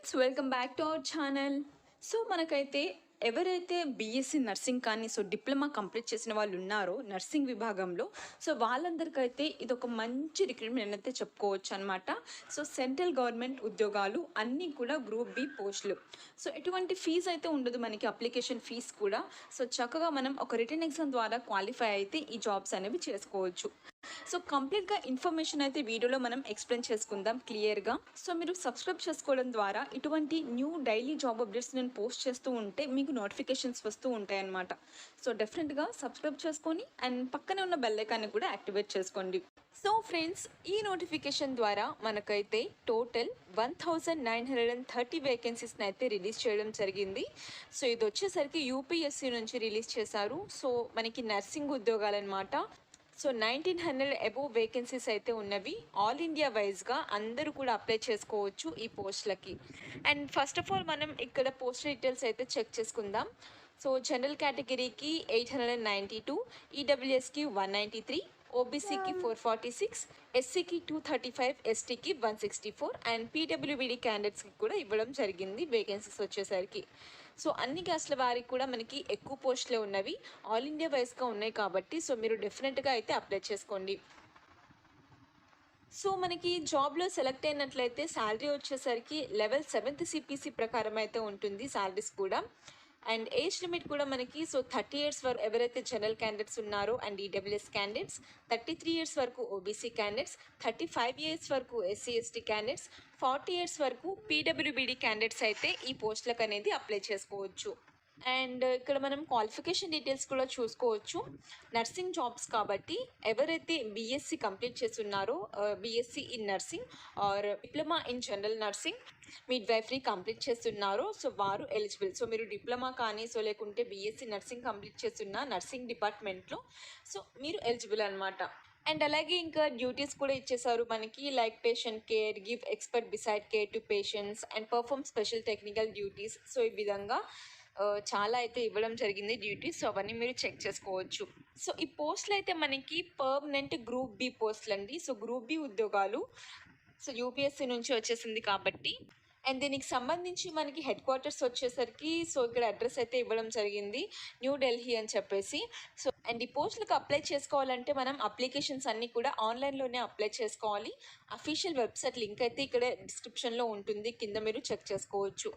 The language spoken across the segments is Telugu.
Friends, welcome back to our channel. So మనకైతే ఎవరైతే బీఎస్సీ నర్సింగ్ కానీ డిప్లొమా కంప్లీట్ చేసిన వాళ్ళు ఉన్నారో నర్సింగ్ విభాగంలో, వాళ్ళందరికైతే ఇది ఒక మంచి రిక్రూట్మెంట్ అయితే చెప్పుకోవచ్చు అనమాట. సెంట్రల్ గవర్నమెంట్ ఉద్యోగాలు అన్నీ కూడా గ్రూప్ బి పోస్టులు. ఎటువంటి ఫీజు అయితే ఉండదు మనకి, అప్లికేషన్ ఫీజ్ కూడా. చక్కగా మనం ఒక రిటర్న్ ఎగ్జామ్ ద్వారా క్వాలిఫై అయితే ఈ జాబ్స్ అనేవి చేసుకోవచ్చు. కంప్లీట్గా ఇన్ఫర్మేషన్ అయితే వీడియోలో మనం ఎక్స్ప్లెయిన్ చేసుకుందాం క్లియర్గా. మీరు సబ్స్క్రైబ్ చేసుకోవడం ద్వారా ఇటువంటి న్యూ డైలీ జాబ్ అప్డేట్స్ నేను పోస్ట్ చేస్తూ ఉంటే మీకు నోటిఫికేషన్స్ వస్తూ ఉంటాయి అన్నమాట. డెఫినెట్గా సబ్స్క్రైబ్ చేసుకొని అండ్ పక్కనే ఉన్న బెల్ ఐకాన్ని కూడా యాక్టివేట్ చేసుకోండి. ఫ్రెండ్స్, ఈ నోటిఫికేషన్ ద్వారా మనకైతే టోటల్ 1930 వేకెన్సీస్ని అయితే రిలీజ్ చేయడం జరిగింది. ఇది వచ్చేసరికి యూపీఎస్సీ నుంచి రిలీజ్ చేశారు. మనకి నర్సింగ్ ఉద్యోగాలన్నమాట. 1900 అబోవ్ వేకెన్సీస్ అయితే ఉన్నవి. ఆల్ ఇండియా వైజ్గా అందరూ కూడా అప్లై చేసుకోవచ్చు ఈ పోస్టులకి. అండ్ ఫస్ట్ ఆఫ్ ఆల్ మనం ఇక్కడ పోస్ట్ డీటెయిల్స్ అయితే చెక్ చేసుకుందాం. జనరల్ కేటగిరీకి 892, ఈడబ్ల్యూఎస్కి 193, ఓబీసీకి 446, ఎస్సీకి 235, ఎస్టీకి 164 అండ్ పీడబ్ల్యూబీడీ క్యాండిడేట్స్కి కూడా ఇవ్వడం జరిగింది వేకెన్సీస్ వచ్చేసరికి. అన్ని క్యాస్ట్ల వారికి కూడా మనకి ఎక్కువ పోస్టులే ఉన్నవి, ఆల్ ఇండియా వైజ్గా ఉన్నాయి కాబట్టి మీరు డెఫినెట్గా అయితే అప్లై చేసుకోండి. మనకి జాబ్లో సెలెక్ట్ అయినట్లయితే శాలరీ వచ్చేసరికి లెవెల్ 7th సిపిసి ప్రకారం అయితే ఉంటుంది శాలరీస్ కూడా. అండ్ ఏజ్ లిమిట్ కూడా మనకి 30 years వరకు ఎవరైతే జనరల్ క్యాండిడేట్స్ ఉన్నారో అండ్ ఈడబ్ల్యూఎస్ క్యాండిడేట్స్, 33 years వరకు ఓబీసీ క్యాండిడేట్స్, 35 years వరకు ఎస్సీ ఎస్టీ క్యాండిడేట్స్, 40 years వరకు పీడబ్ల్యూబీడీ క్యాండిడేట్స్ అయితే ఈ పోస్టులకు అనేది అప్లై చేసుకోవచ్చు. అండ్ ఇక్కడ మనం క్వాలిఫికేషన్ డీటెయిల్స్ కూడా చూసుకోవచ్చు. నర్సింగ్ జాబ్స్ కాబట్టి ఎవరైతే బీఎస్సీ కంప్లీట్ చేస్తున్నారో, BSc in nursing or diploma in general nursing, midwifery complete చేస్తున్నారో వారు ఎలిజిబుల్. మీరు డిప్లొమా కానీ లేకుంటే బీఎస్సీ నర్సింగ్ కంప్లీట్ చేస్తున్న నర్సింగ్ డిపార్ట్మెంట్లో మీరు ఎలిజిబుల్ అనమాట. అండ్ అలాగే ఇంకా డ్యూటీస్ కూడా ఇచ్చేసారు మనకి, like patient care, give expert beside care to patients and perform special technical duties. ఈ విధంగా చాలా అయితే ఇవ్వడం జరిగింది డ్యూటీస్. అవన్నీ మీరు చెక్ చేసుకోవచ్చు. ఈ పోస్టులు అయితే మనకి పర్మనెంట్ గ్రూప్ బి పోస్టులు అండి. గ్రూప్ బి ఉద్యోగాలు యూపీఎస్సీ నుంచి వచ్చేసింది కాబట్టి. అండ్ దీనికి సంబంధించి మనకి హెడ్ క్వార్టర్స్ వచ్చేసరికి ఇక్కడ అడ్రస్ అయితే ఇవ్వడం జరిగింది, న్యూఢిల్లీ అని చెప్పేసి. అండ్ ఈ పోస్టులకు అప్లై చేసుకోవాలంటే మనం అప్లికేషన్స్ అన్నీ కూడా ఆన్లైన్లోనే అప్లై చేసుకోవాలి. అఫీషియల్ వెబ్సైట్ లింక్ అయితే ఇక్కడ డిస్క్రిప్షన్లో ఉంటుంది, కింద మీరు చెక్ చేసుకోవచ్చు.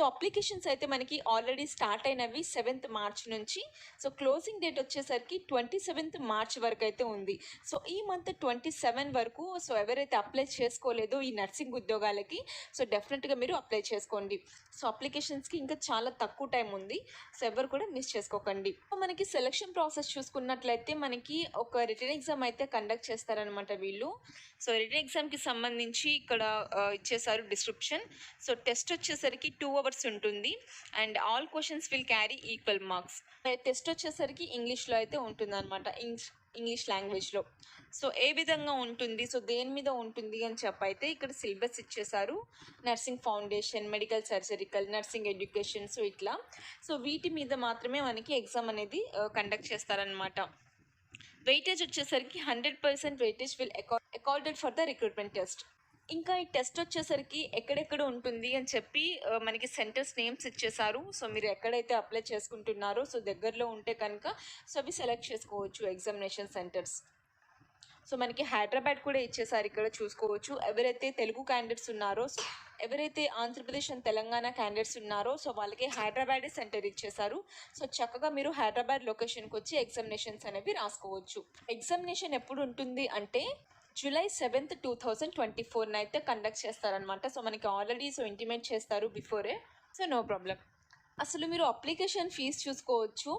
అప్లికేషన్స్ అయితే మనకి ఆల్రెడీ స్టార్ట్ అయినవి 7th March నుంచి. క్లోజింగ్ డేట్ వచ్చేసరికి 27th March వరకు అయితే ఉంది. ఈ మంత్ 27 వరకు ఎవరైతే అప్లై చేసుకోలేదో ఈ నర్సింగ్ ఉద్యోగాలకి డెఫినెట్గా మీరు అప్లై చేసుకోండి. అప్లికేషన్స్కి ఇంకా చాలా తక్కువ టైం ఉంది, ఎవరు కూడా మిస్ చేసుకోకండి. మనకి సెలక్షన్ ప్రాసెస్ చూసుకున్నట్లయితే మనకి ఒక రిటర్న్ ఎగ్జామ్ అయితే కండక్ట్ చేస్తారనమాట వీళ్ళు. రిటర్న్ ఎగ్జామ్కి సంబంధించి ఇక్కడ ఇచ్చేసారు డిస్క్రిప్షన్. టెస్ట్ వచ్చేసరికి 2 hours ఉంటుంది and all questions will carry equal marks. Test వచ్చేసరికి ఇంగ్లీష్లో అయితే ఉంటుంది అనమాట, ఇంగ్లీష్ లాంగ్వేజ్లో. ఏ విధంగా ఉంటుంది, దేని మీద ఉంటుంది అని చెప్పైతే ఇక్కడ సిలబస్ ఇచ్చేసారు. Nursing foundation, medical సర్జరికల్, nursing education, ఇట్లా. వీటి మీద మాత్రమే మనకి ఎగ్జామ్ అనేది కండక్ట్ చేస్తారనమాట. వెయిటేజ్ వచ్చేసరికి 100% weightage will accorded for the recruitment test. ఇంకా ఈ టెస్ట్ వచ్చేసరికి ఎక్కడెక్కడ ఉంటుంది అని చెప్పి మనకి సెంటర్స్ నేమ్స్ ఇచ్చేసారు. మీరు ఎక్కడైతే అప్లై చేసుకుంటున్నారో దగ్గరలో ఉంటే కనుక అవి సెలెక్ట్ చేసుకోవచ్చు ఎగ్జామినేషన్ సెంటర్స్. మనకి హైదరాబాద్ కూడా ఇచ్చేసారు, ఇక్కడ చూసుకోవచ్చు. ఎవరైతే తెలుగు క్యాండిడేట్స్ ఉన్నారో, ఎవరైతే ఆంధ్రప్రదేశ్ అండ్ తెలంగాణ క్యాండిడేట్స్ ఉన్నారో వాళ్ళకి హైదరాబాద్ సెంటర్ ఇచ్చేసారు. చక్కగా మీరు హైదరాబాద్ లొకేషన్కి వచ్చి ఎగ్జామినేషన్స్ అనేవి రాసుకోవచ్చు. ఎగ్జామినేషన్ ఎప్పుడు ఉంటుంది అంటే July 7th, 2024 అయితే కండక్ట్ చేస్తారనమాట. మనకి ఆల్రెడీ ఇంటిమేట్ చేస్తారు బిఫోరే. No problem. అసలు మీరు అప్లికేషన్ ఫీజ్ చూసుకోవచ్చు,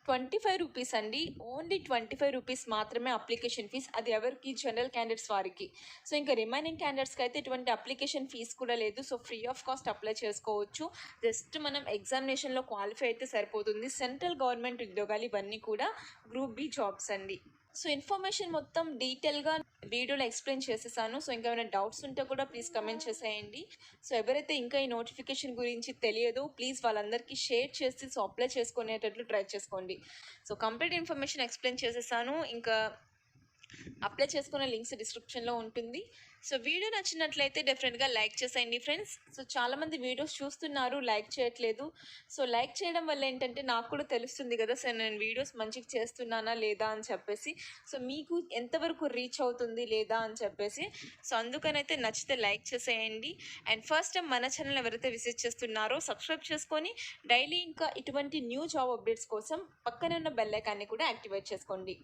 25 rupees అండి. ఓన్లీ 25 rupees మాత్రమే అప్లికేషన్ ఫీజ్. అది ఎవరికి, జనరల్ క్యాండిడేట్స్ వారికి. ఇంకా రిమైనింగ్ క్యాండిడేట్స్కి అయితే ఎటువంటి అప్లికేషన్ ఫీజ్ కూడా లేదు. ఫ్రీ ఆఫ్ కాస్ట్ అప్లై చేసుకోవచ్చు. జస్ట్ మనం ఎగ్జామినేషన్లో క్వాలిఫై అయితే సరిపోతుంది. సెంట్రల్ గవర్నమెంట్ ఉద్యోగాలు ఇవన్నీ కూడా గ్రూప్ బి జాబ్స్ అండి. ఇన్ఫర్మేషన్ మొత్తం డీటెయిల్గా వీడియోలో ఎక్స్ప్లెయిన్ చేసేసాను. ఇంకా ఏమైనా డౌట్స్ ఉంటే కూడా ప్లీజ్ కమెంట్ చేసేయండి. ఎవరైతే ఇంకా ఈ నోటిఫికేషన్ గురించి తెలియదో ప్లీజ్ వాళ్ళందరికీ షేర్ చేసి అప్లై చేసుకునేటట్లు ట్రై చేసుకోండి. కంప్లీట్ ఇన్ఫర్మేషన్ ఎక్స్ప్లెయిన్ చేసేసాను. ఇంకా అప్లై చేసుకున్న లింక్స్ డిస్క్రిప్షన్లో ఉంటుంది. సో వీడియో నచ్చినట్లయితే డెఫినెట్గా లైక్ చేసేయండి ఫ్రెండ్స్. సో చాలామంది వీడియోస్ చూస్తున్నారు, లైక్ చేయట్లేదు. సో లైక్ చేయడం వల్ల ఏంటంటే నాకు కూడా తెలుస్తుంది కదా, సో నేను వీడియోస్ మంచిగా చేస్తున్నానా లేదా అని చెప్పేసి, సో మీకు ఎంతవరకు రీచ్ అవుతుంది లేదా అని చెప్పేసి. సో అందుకనైతే నచ్చితే లైక్ చేసేయండి. అండ్ ఫస్ట్ టైం మన ఛానల్ ఎవరైతే విజిట్ చేస్తున్నారో సబ్స్క్రైబ్ చేసుకొని డైలీ ఇంకా ఇటువంటి న్యూ జాబ్ అప్డేట్స్ కోసం పక్కనే ఉన్న బెల్ ఐకాన్ని కూడా యాక్టివేట్ చేసుకోండి.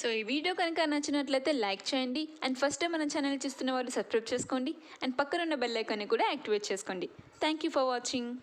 సో ఈ వీడియో కనుక నచ్చినట్లయితే లైక్ చేయండి. అండ్ ఫస్ట్ టైం మన ఛానల్ చూస్తున్న వాళ్ళు సబ్స్క్రైబ్ చేసుకోండి. అండ్ పక్కన ఉన్న బెల్ ఐకాన్ని కూడా యాక్టివేట్ చేసుకోండి. Thank you for watching.